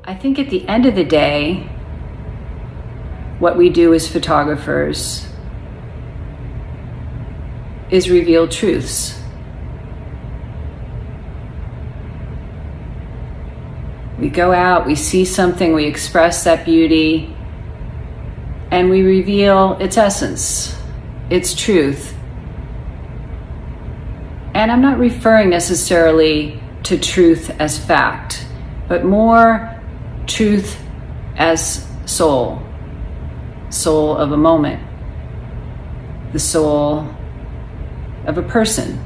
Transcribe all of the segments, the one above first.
I think at the end of the day, what we do as photographers is reveal truths. We go out, we see something, we express that beauty, and we reveal its essence, its truth. And I'm not referring necessarily to truth as fact, but more truth as soul of a moment, the soul of a person.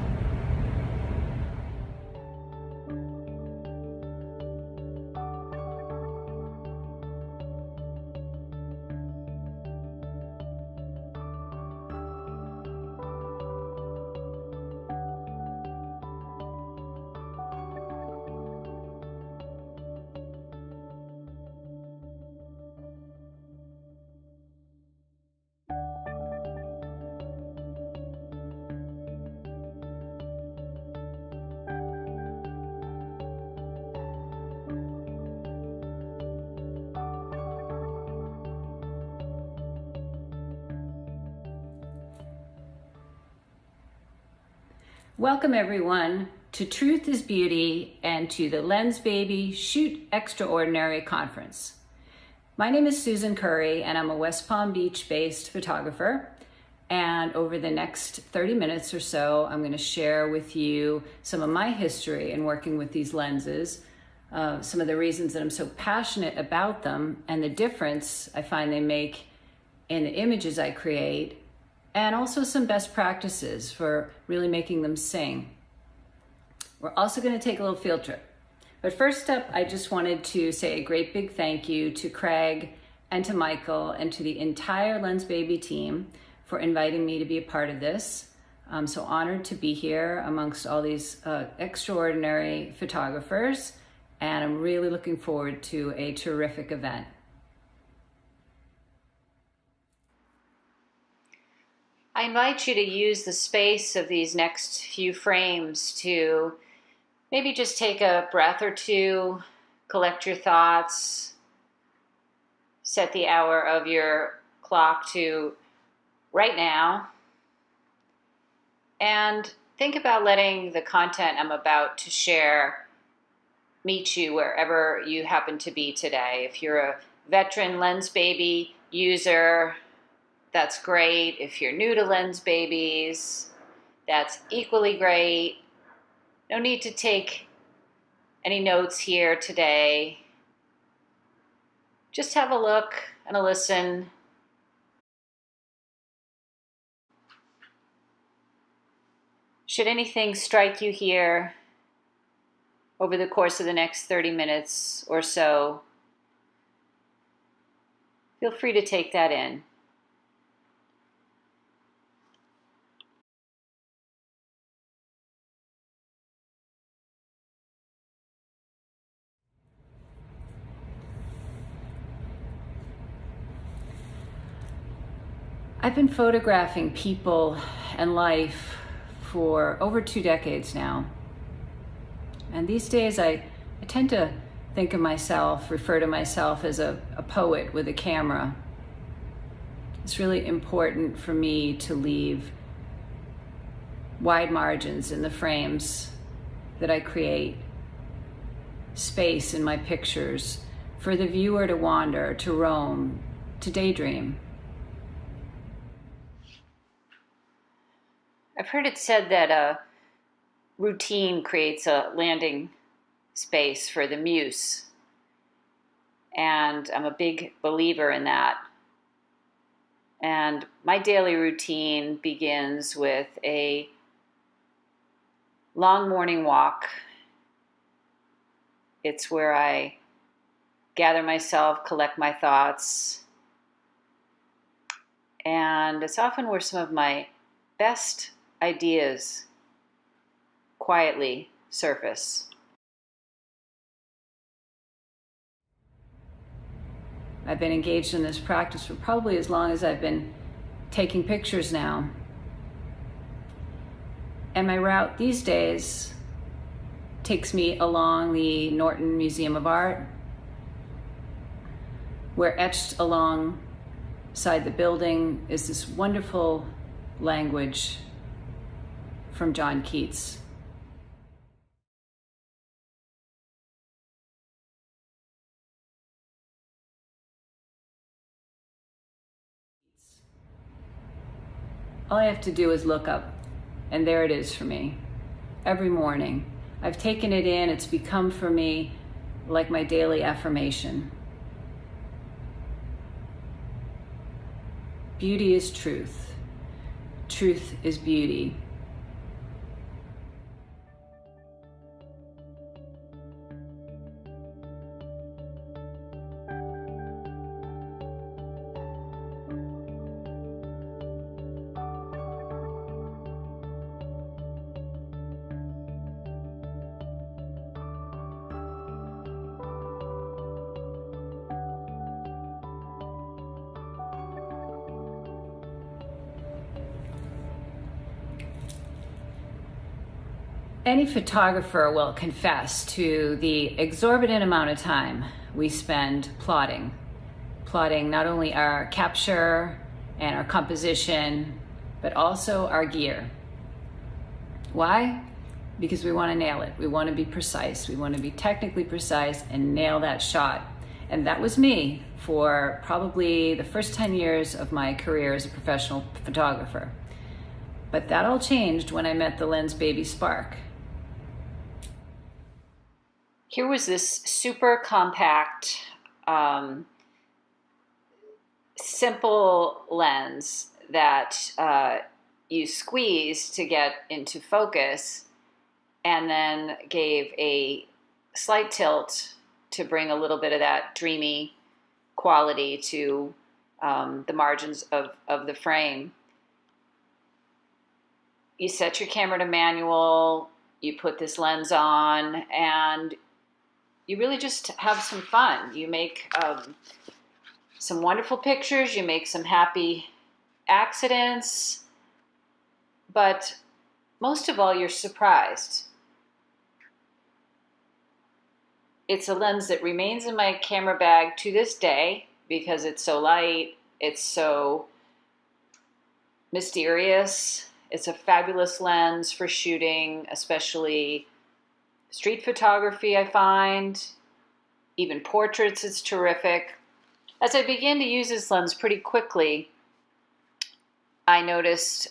Welcome everyone to Truth is Beauty and to the Lensbaby Shoot Extraordinary Conference. My name is Susan Currie and I'm a West Palm Beach based photographer. And over the next 30 minutes or so, I'm going to share with you some of my history in working with these lenses, some of the reasons that I'm so passionate about them and the difference I find they make in the images I create, and also some best practices for really making them sing. We're also going to take a little field trip. But first up, I just wanted to say a great big thank you to Craig and to Michael and to the entire Lensbaby team for inviting me to be a part of this. I'm so honored to be here amongst all these extraordinary photographers, and I'm really looking forward to a terrific event. I invite you to use the space of these next few frames to maybe just take a breath or two, collect your thoughts, set the hour of your clock to right now, and think about letting the content I'm about to share meet you wherever you happen to be today. If you're a veteran Lensbaby user, that's great. If you're new to Lensbabies, that's equally great. No need to take any notes here today. Just have a look and a listen. Should anything strike you here over the course of the next 30 minutes or so, feel free to take that in. I've been photographing people and life for over 2 decades now. And these days I tend to think of myself, refer to myself as a poet with a camera. It's really important for me to leave wide margins in the frames that I create, space in my pictures for the viewer to wander, to roam, to daydream. I've heard it said that a routine creates a landing space for the muse, and I'm a big believer in that. And my daily routine begins with a long morning walk. It's where I gather myself, collect my thoughts, and it's often where some of my best ideas quietly surface. I've been engaged in this practice for probably as long as I've been taking pictures now. And my route these days takes me along the Norton Museum of Art, where etched alongside the building is this wonderful language from John Keats. All I have to do is look up, and there it is for me. Every morning, I've taken it in. It's become for me like my daily affirmation. Beauty is truth. Truth is beauty. Any photographer will confess to the exorbitant amount of time we spend plotting not only our capture and our composition, but also our gear. Why? Because we want to nail it. We want to be precise. We want to be technically precise and nail that shot. And that was me for probably the first 10 years of my career as a professional photographer. But that all changed when I met the Lensbaby Spark. Here was this super compact, simple lens that you squeeze to get into focus and then gave a slight tilt to bring a little bit of that dreamy quality to the margins of the frame. You set your camera to manual, you put this lens on, and you really just have some fun. You make some wonderful pictures, you make some happy accidents, but most of all, you're surprised. It's a lens that remains in my camera bag to this day because it's so light, it's so mysterious. It's a fabulous lens for shooting, especially street photography, I find. Even portraits, it's terrific. As I began to use this lens pretty quickly, I noticed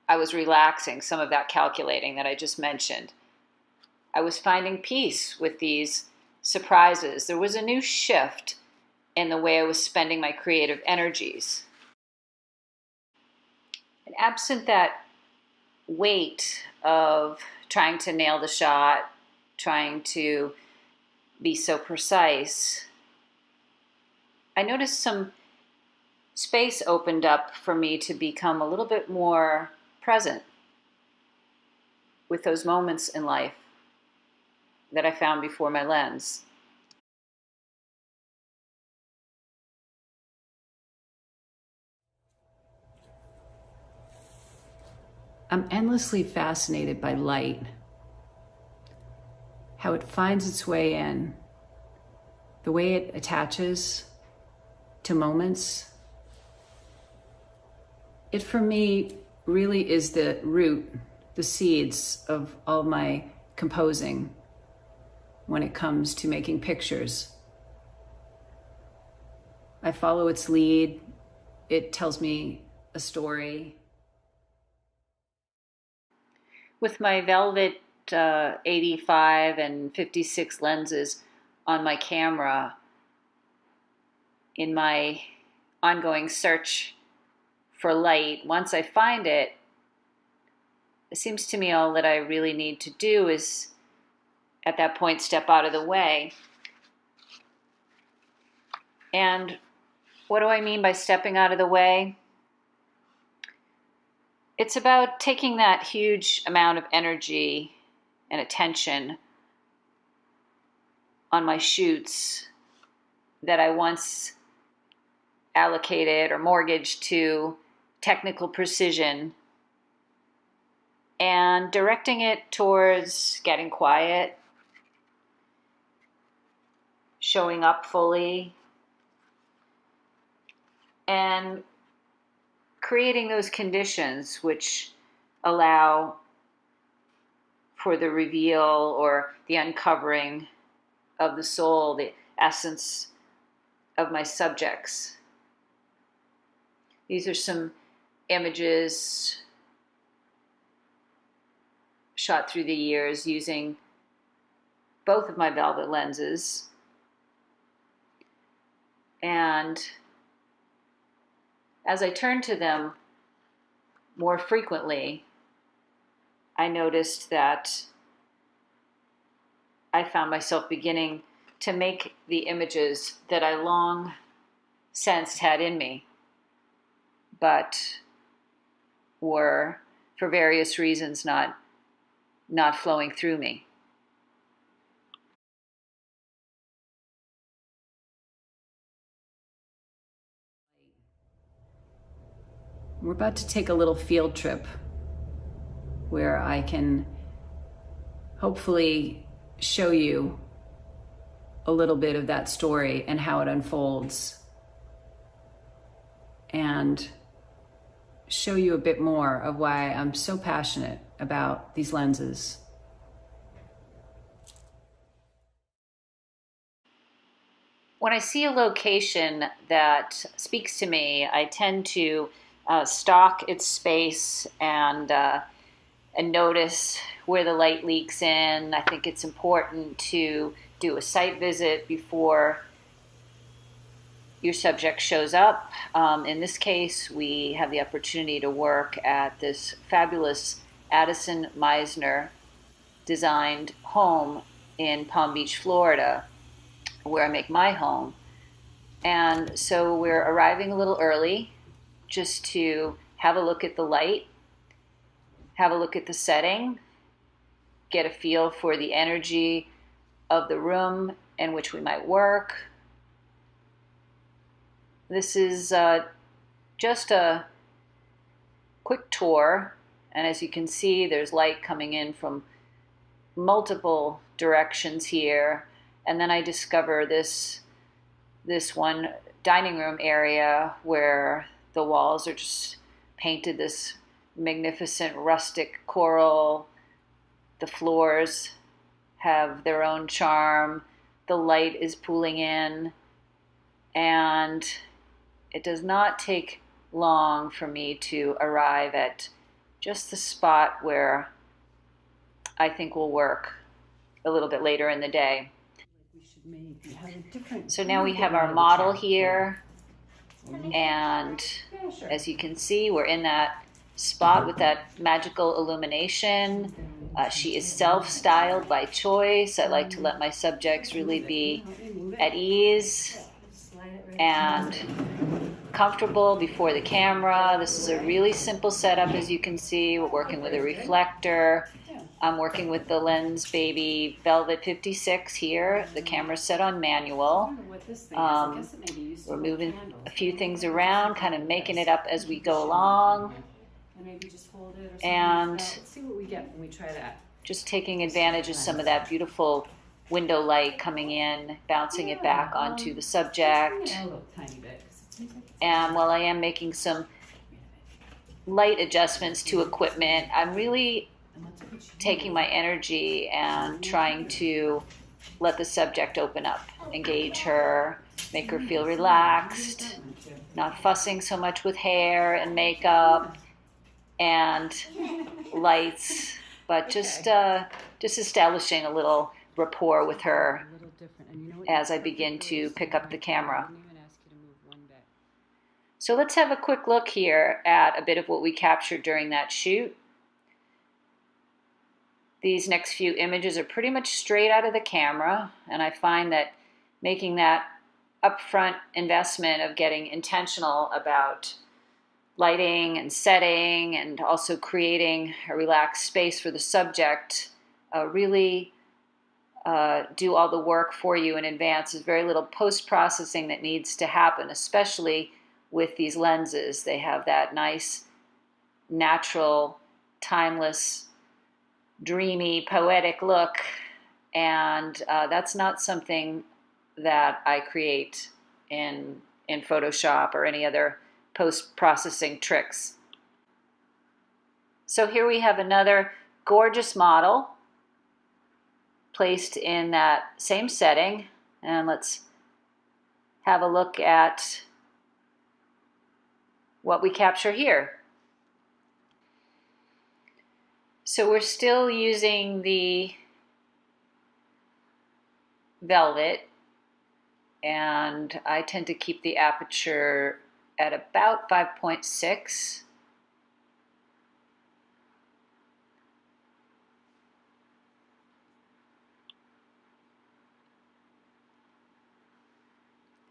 I was relaxing some of that calculating that I just mentioned. I was finding peace with these surprises. There was a new shift in the way I was spending my creative energies. And absent that weight of trying to nail the shot, trying to be so precise, I noticed some space opened up for me to become a little bit more present with those moments in life that I found before my lens. I'm endlessly fascinated by light, how it finds its way in, the way it attaches to moments. It, for me, really is the root, the seeds of all my composing when it comes to making pictures. I follow its lead. It tells me a story. With my Velvet 85 and 56 lenses on my camera, in my ongoing search for light, once I find it, it seems to me all that I really need to do is, at that point, step out of the way. And what do I mean by stepping out of the way? It's about taking that huge amount of energy and attention on my shoots that I once allocated or mortgaged to technical precision and directing it towards getting quiet, showing up fully, and creating those conditions which allow for the reveal or the uncovering of the soul, the essence of my subjects. These are some images shot through the years using both of my velvet lenses. And as I turned to them more frequently, I noticed that I found myself beginning to make the images that I long sensed had in me, but were, for various reasons, not flowing through me. We're about to take a little field trip where I can hopefully show you a little bit of that story and how it unfolds, and show you a bit more of why I'm so passionate about these lenses. When I see a location that speaks to me, I tend to stalk its space and notice where the light leaks in. I think it's important to do a site visit before your subject shows up. In this case, we have the opportunity to work at this fabulous Addison Meisner designed home in Palm Beach, Florida, where I make my home. And so we're arriving a little early just to have a look at the light, have a look at the setting, get a feel for the energy of the room in which we might work. This is just a quick tour, and as you can see, there's light coming in from multiple directions here. And then I discover this one dining room area where the walls are just painted this magnificent rustic coral. The floors have their own charm. The light is pooling in, and it does not take long for me to arrive at just the spot where I think will work a little bit later in the day. So now we have our model here, and as you can see, we're in that spot with that magical illumination. She is self-styled by choice. I like to let my subjects really be at ease and comfortable before the camera. This is a really simple setup, as you can see. We're working with a reflector. I'm working with the Lensbaby Velvet 56 here. The camera's set on manual. We're moving a few things around, kind of making it up as we go along. And let's see what we get when we try that. Just taking advantage of some of that beautiful window light coming in, bouncing it back onto the subject. A little tiny bit. And while I am making some light adjustments to equipment, I'm really taking my energy and trying to let the subject open up, engage her, make her feel relaxed, not fussing so much with hair and makeup and lights, but just establishing a little rapport with her as I begin to pick up the camera. So let's have a quick look here at a bit of what we captured during that shoot. These next few images are pretty much straight out of the camera, and I find that making that upfront investment of getting intentional about lighting and setting and also creating a relaxed space for the subject really do all the work for you in advance. There's very little post-processing that needs to happen, especially with these lenses. They have that nice, natural, timeless, dreamy, poetic look, and that's not something that I create in in Photoshop or any other post-processing tricks. So here we have another gorgeous model placed in that same setting, and let's have a look at what we capture here. So we're still using the velvet, and I tend to keep the aperture at about 5.6.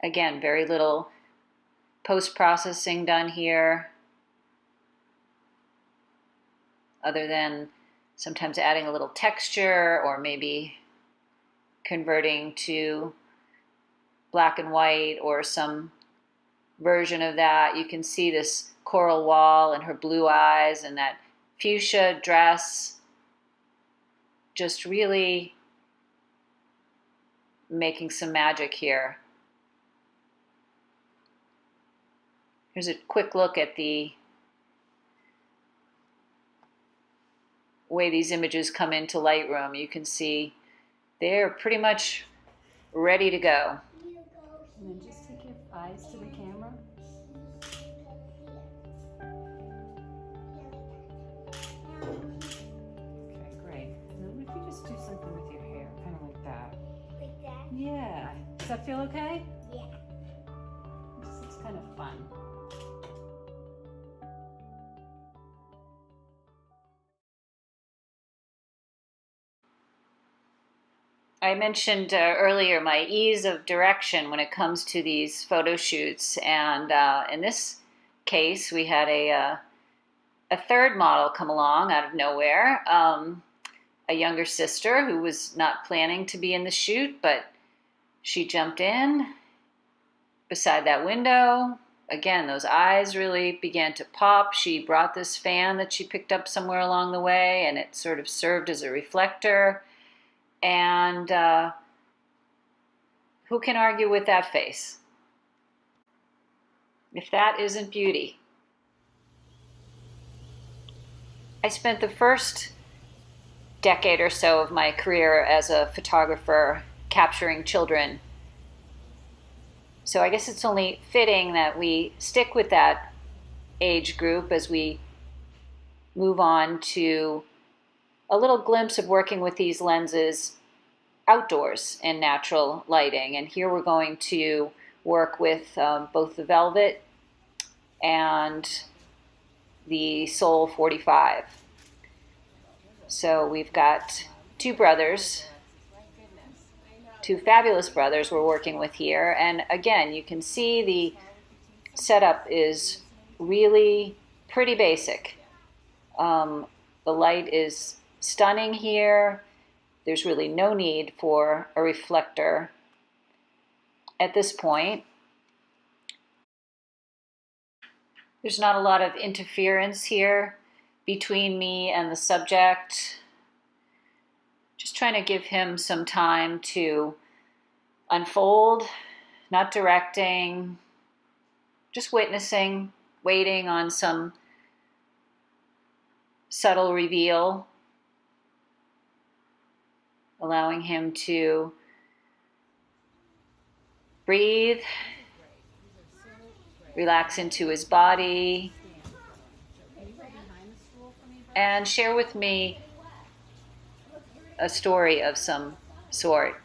Again, very little post-processing done here, other than sometimes adding a little texture or maybe converting to black and white or some version of that. You can see this coral wall and her blue eyes and that fuchsia dress, just really making some magic here. Here's a quick look at the way these images come into Lightroom. You can see they're pretty much ready to go. And then just take your eyes to the camera. Okay, great. And then if you just do something with your hair, kind of like that. Like that? Yeah. Does that feel okay? Yeah. It's kind of fun. I mentioned earlier my ease of direction when it comes to these photo shoots, and in this case we had a third model come along out of nowhere, a younger sister who was not planning to be in the shoot, but she jumped in beside that window. Again, those eyes really began to pop. She brought this fan that she picked up somewhere along the way, and it sort of served as a reflector. And who can argue with that face? If that isn't beauty. I spent the first decade or so of my career as a photographer capturing children. So I guess it's only fitting that we stick with that age group as we move on to a little glimpse of working with these lenses outdoors in natural lighting. And here we're going to work with both the Velvet and the Sol 45. So we've got two brothers, two fabulous brothers we're working with here. And again, you can see the setup is really pretty basic. The light is stunning here. There's really no need for a reflector at this point. There's not a lot of interference here between me and the subject. Just trying to give him some time to unfold, not directing, just witnessing, waiting on some subtle reveal, allowing him to breathe, relax into his body, and share with me a story of some sort.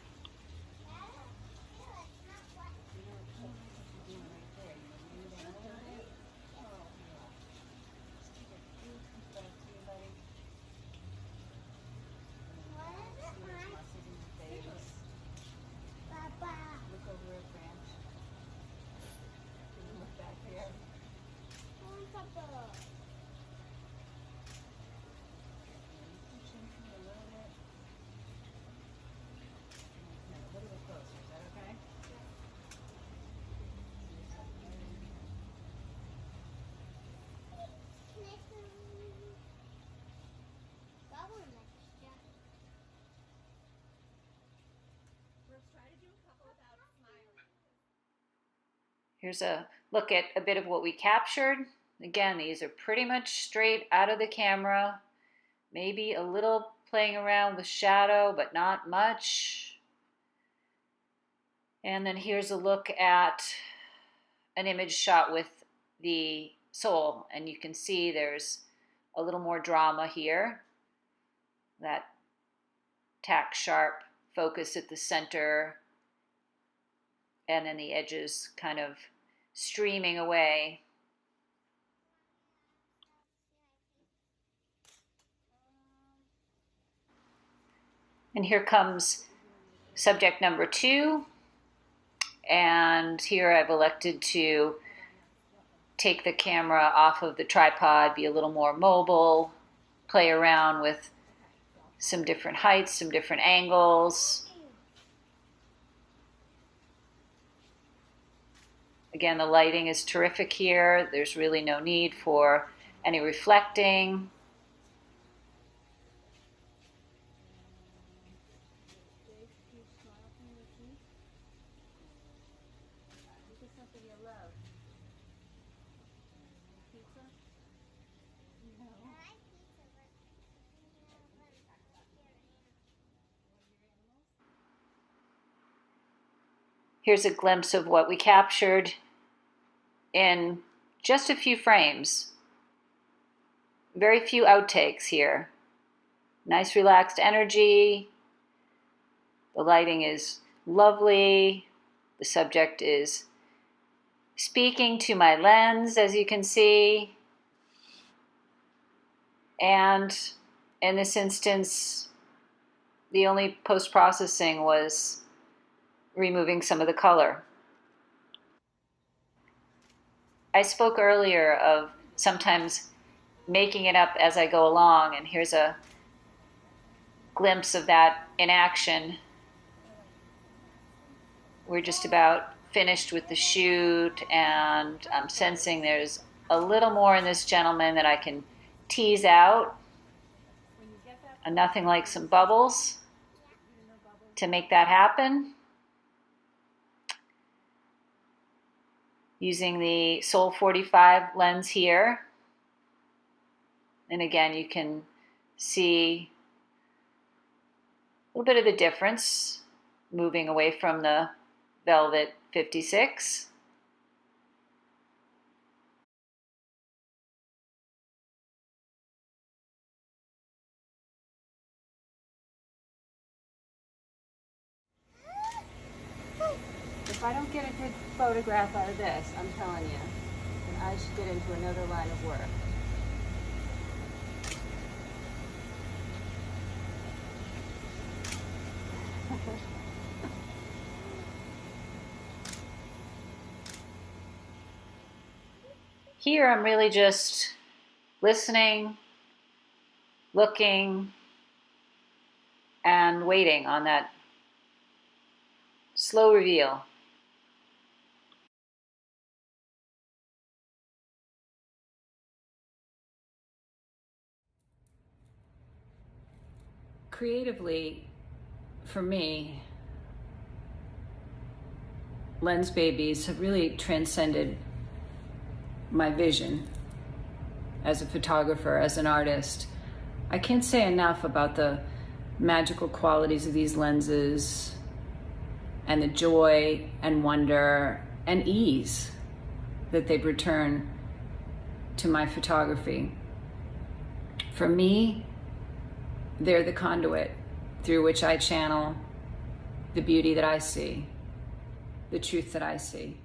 Here's a look at a bit of what we captured. Again, these are pretty much straight out of the camera. Maybe a little playing around with shadow, but not much. And then here's a look at an image shot with the soul, and you can see there's a little more drama here. That tack sharp focus at the center, and then the edges kind of streaming away. And here comes subject number 2. And here I've elected to take the camera off of the tripod, be a little more mobile, play around with some different heights, some different angles. Again, the lighting is terrific here. There's really no need for any reflecting. Here's a glimpse of what we captured in just a few frames. Very few outtakes here. Nice relaxed energy. The lighting is lovely. The subject is speaking to my lens, as you can see. And in this instance, the only post-processing was removing some of the color. I spoke earlier of sometimes making it up as I go along, and here's a glimpse of that in action. We're just about finished with the shoot, and I'm sensing there's a little more in this gentleman that I can tease out. And nothing like some bubbles to make that happen. Using the Sol 45 lens here. And again, you can see a little bit of the difference moving away from the Velvet 56. If I don't get a good photograph out of this, I'm telling you, then I should get into another line of work. Here I'm really just listening, looking, and waiting on that slow reveal. Creatively, for me, Lensbabies have really transcended my vision as a photographer, as an artist. I can't say enough about the magical qualities of these lenses and the joy and wonder and ease that they return to my photography. For me, they're the conduit through which I channel the beauty that I see, the truth that I see.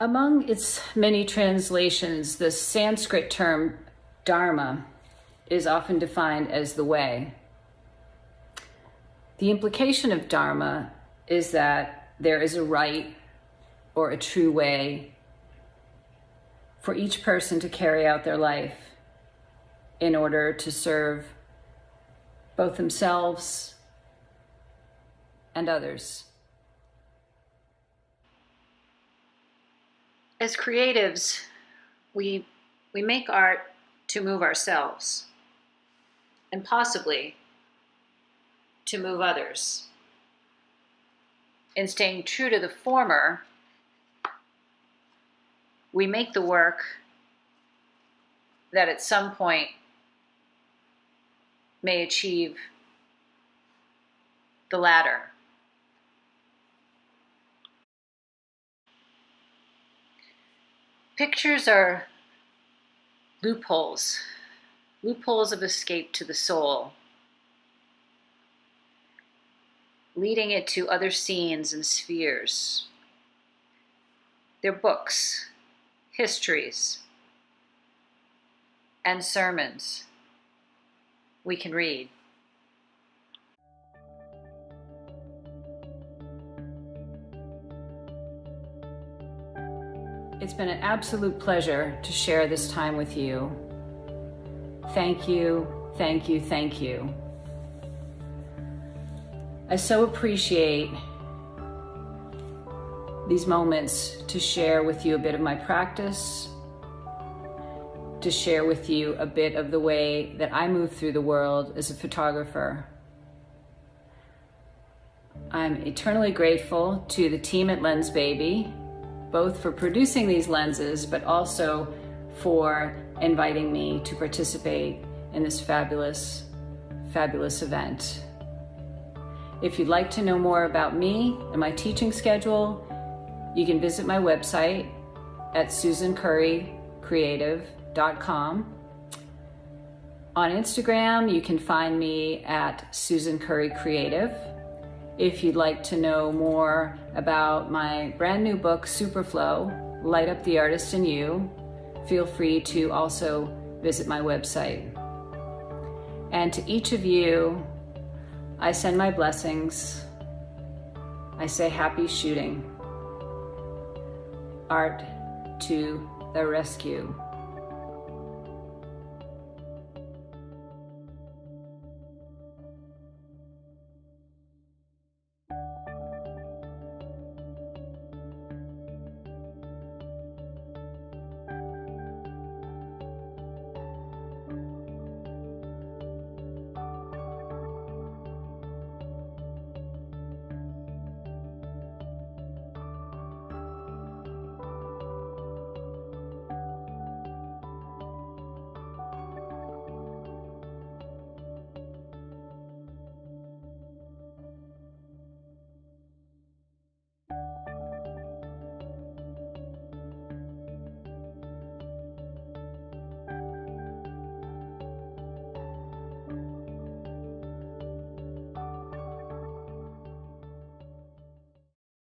Among its many translations, the Sanskrit term Dharma is often defined as the way. The implication of Dharma is that there is a right or a true way for each person to carry out their life in order to serve both themselves and others. As creatives, we make art to move ourselves and possibly to move others. In staying true to the former, we make the work that at some point may achieve the latter. Pictures are loopholes of escape to the soul, leading it to other scenes and spheres. They're books, histories, and sermons we can read. It's been an absolute pleasure to share this time with you. Thank you, thank you, thank you. I so appreciate these moments to share with you a bit of my practice, to share with you a bit of the way that I move through the world as a photographer. I'm eternally grateful to the team at Lensbaby, both for producing these lenses, but also for inviting me to participate in this fabulous, fabulous event. If you'd like to know more about me and my teaching schedule, you can visit my website at susancurriecreative.com. On Instagram, you can find me at Susan Currie Creative. If you'd like to know more about my brand new book, Superflow, Light Up the Artist in You, feel free to also visit my website. And to each of you, I send my blessings. I say happy shooting. Art to the rescue.